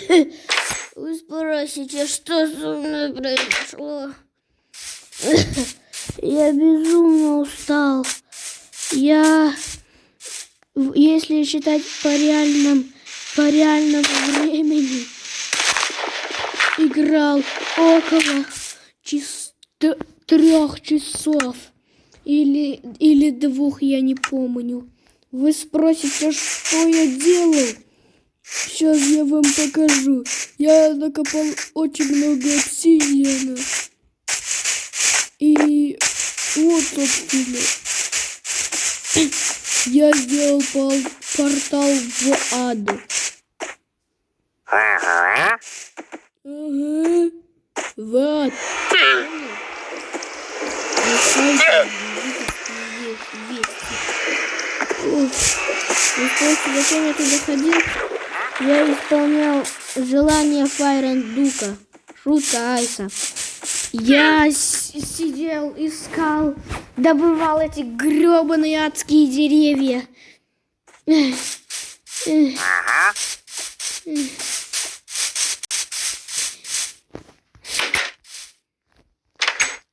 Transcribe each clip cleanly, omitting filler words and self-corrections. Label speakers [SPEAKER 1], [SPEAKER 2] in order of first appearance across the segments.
[SPEAKER 1] Вы спросите, что со мной произошло? Я безумно устал. Если считать по реальному времени, играл около 3 часов. Или 2, я не помню. Вы спросите, что я делал? Сейчас я вам покажу. Я накопал очень много обсидиана. И вот, собственно, я сделал портал в ад.
[SPEAKER 2] Ага.
[SPEAKER 1] В ад. Вы спросите, зачем я туда ходил? Я исполнял желание Файрендука. Шутка Айса. Я сидел, искал, добывал эти гребаные адские деревья.
[SPEAKER 2] Ага.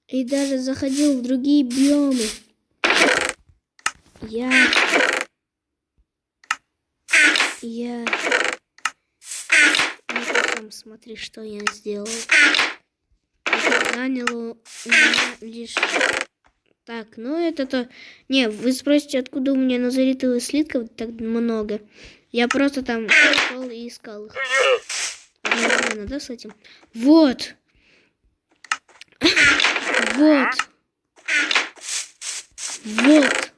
[SPEAKER 1] И даже заходил в другие биомы. Ну, смотри, что я сделал. Это заняло у меня лишь... Так, ну это-то... Не, вы спросите, откуда у меня назаритовых слитков так много. Я просто там шел и искал их. Одновременно, да, с этим? Вот! Вот! Вот!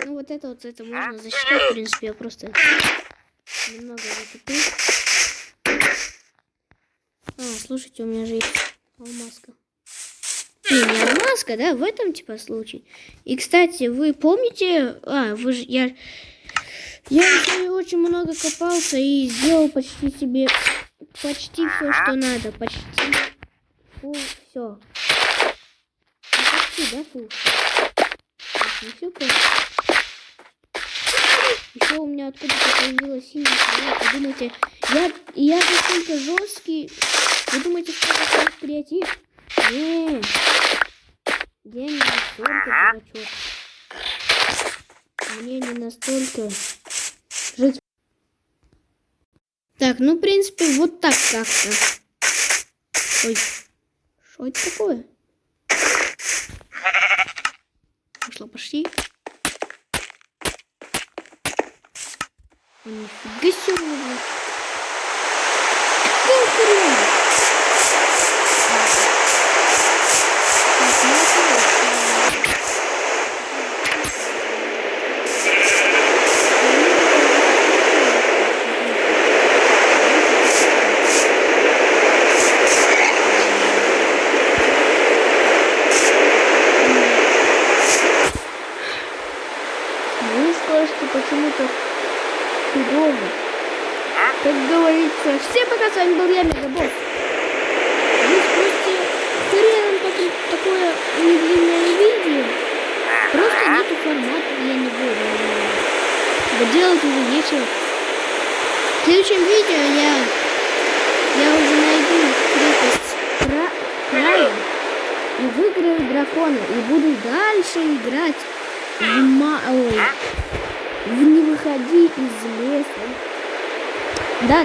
[SPEAKER 1] Ну вот это можно засчитать, в принципе, я просто немного затупил. Слушайте, у меня же есть алмазка. Не алмазка, да, в этом типа случае. И, кстати, вы помните... Я еще очень много копался и сделал почти все, что надо. Почти все. Почти, да, фу. Все просто. Еще у меня откуда-то появилась синяя. Вы думаете, я настолько жесткий? Вы думаете, что это креатив? Нет. Я не настолько дурачок. Мне не настолько жить. Так, ну, в принципе, вот так как-то. Ой, что это такое? Пошло, пошли. Нифига себе. Какая хрень? Почему-то фигово. Как говорится, всем пока, с вами был я, Мегабосс. Вы спросите, хрен такое недлинное видео? Просто нету формата для него. Делать уже нечего. В следующем видео я уже найду крепость края и выиграю дракона. И буду дальше играть в не выходи из леса. Да.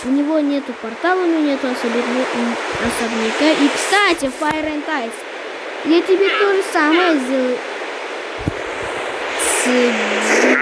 [SPEAKER 1] У него нету портала, у него нету особняка. И, кстати, Fire and Ice, я тебе то же самое сделаю. Все виды.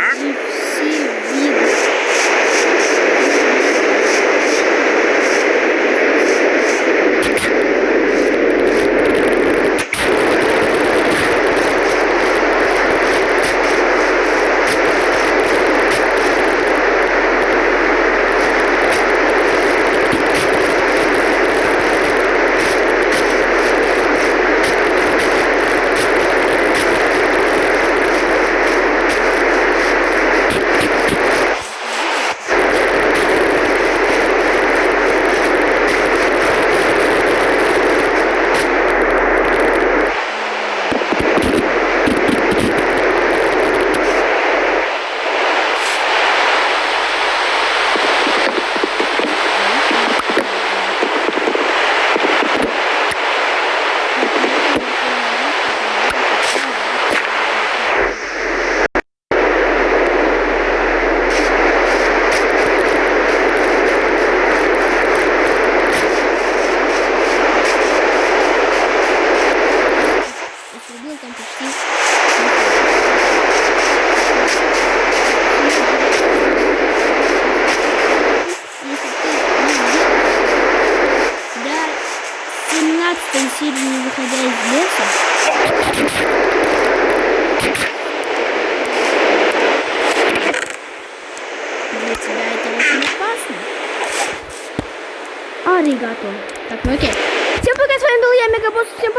[SPEAKER 1] 15 серии, не выходя из леса. Для тебя это очень опасно. Аригато. Так, ну окей. Всем пока, с вами был я, Мегабосс. Всем